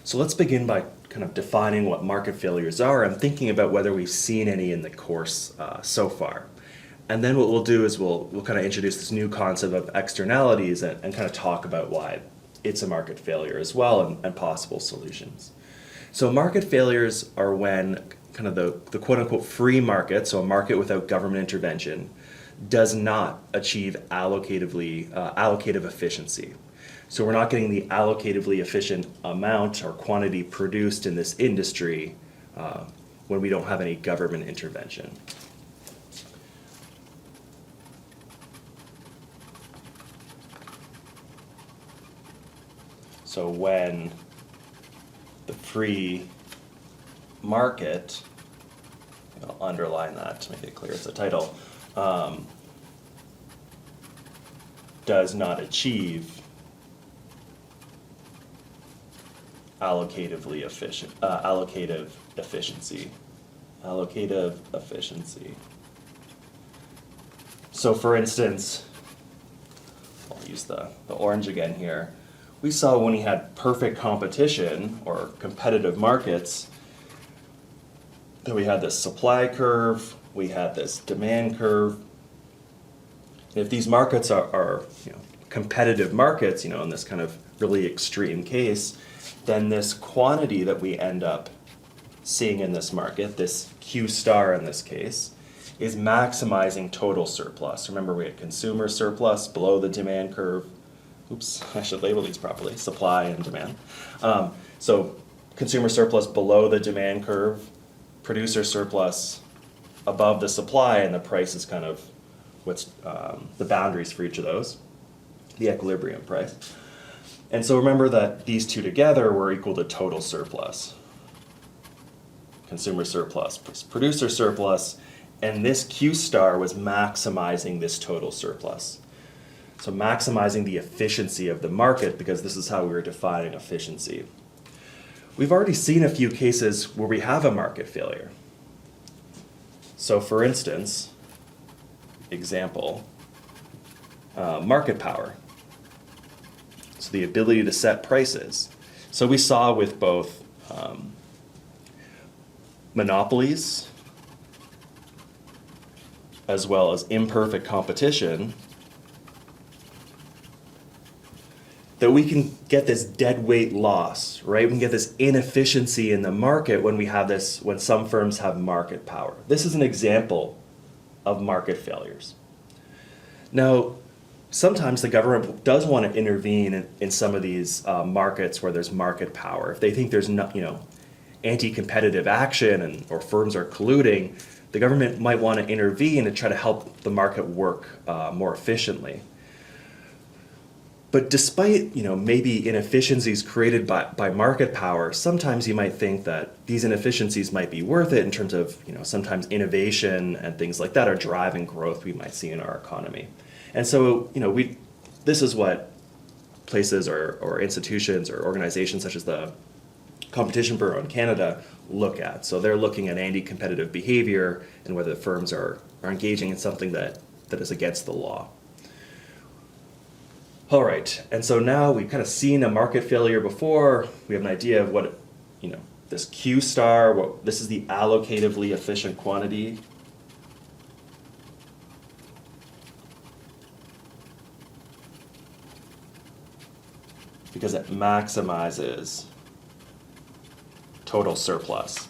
So let's begin by kind of defining what market failures are and thinking about whether we've seen any in the course so far. And then what we'll do is we'll kind of introduce this new concept of externalities and kind of talk about why it's a market failure as well and possible solutions. So market failures are when kind of the quote-unquote free market, so a market without government intervention, does not achieve allocative efficiency. So we're not getting the allocatively efficient amount or quantity produced in this industry when we don't have any government intervention. So when the free market, I'll underline that to make it clear, it's a title, does not achieve allocative efficiency. So for instance, I'll use the orange again here. We saw when we had perfect competition or competitive markets that we had this supply curve, we had this demand curve. If these markets are competitive markets, in this kind of really extreme case, then this quantity that we end up seeing in this market, this Q star in this case, is maximizing total surplus. Remember, we had consumer surplus below the demand curve. Oops, I should label these properly, supply and demand. So consumer surplus below the demand curve, producer surplus above the supply, and the price is kind of what's the boundaries for each of those, the equilibrium price. And so remember that these two together were equal to total surplus. Consumer surplus plus producer surplus, and this Q star was maximizing this total surplus. So maximizing the efficiency of the market, because this is how we were defining efficiency. We've already seen a few cases where we have a market failure. So for instance, example, market power. So the ability to set prices. So we saw with both monopolies as well as imperfect competition that we can get this dead weight loss, right? We can get this inefficiency in the market when we have this, when some firms have market power. This is an example of market failures. Now, sometimes the government does want to intervene in some of these markets where there's market power. If they think there's anti-competitive action or firms are colluding, the government might want to intervene and try to help the market work more efficiently. But despite maybe inefficiencies created by market power, sometimes you might think that these inefficiencies might be worth it in terms of sometimes innovation and things like that are driving growth we might see in our economy. And so this is what places or institutions or organizations such as the Competition Bureau in Canada look at. So they're looking at anti-competitive behavior and whether the firms are engaging in something that is against the law. All right, and so now we've kind of seen a market failure before. We have an idea of what, this Q star, this is the allocatively efficient quantity. Because it maximizes total surplus.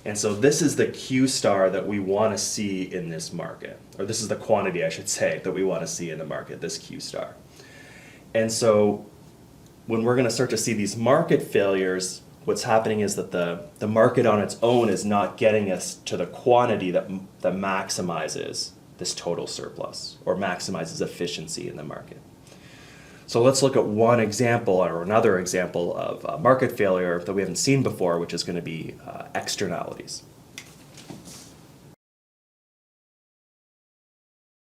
And so this is the Q star that we want to see in this market, or this is the quantity, I should say, that we want to see in the market, this Q star. And so when we're going to start to see these market failures, what's happening is that the market on its own is not getting us to the quantity that maximizes this total surplus or maximizes efficiency in the market. So let's look at one example or another example of market failure that we haven't seen before, which is going to be externalities.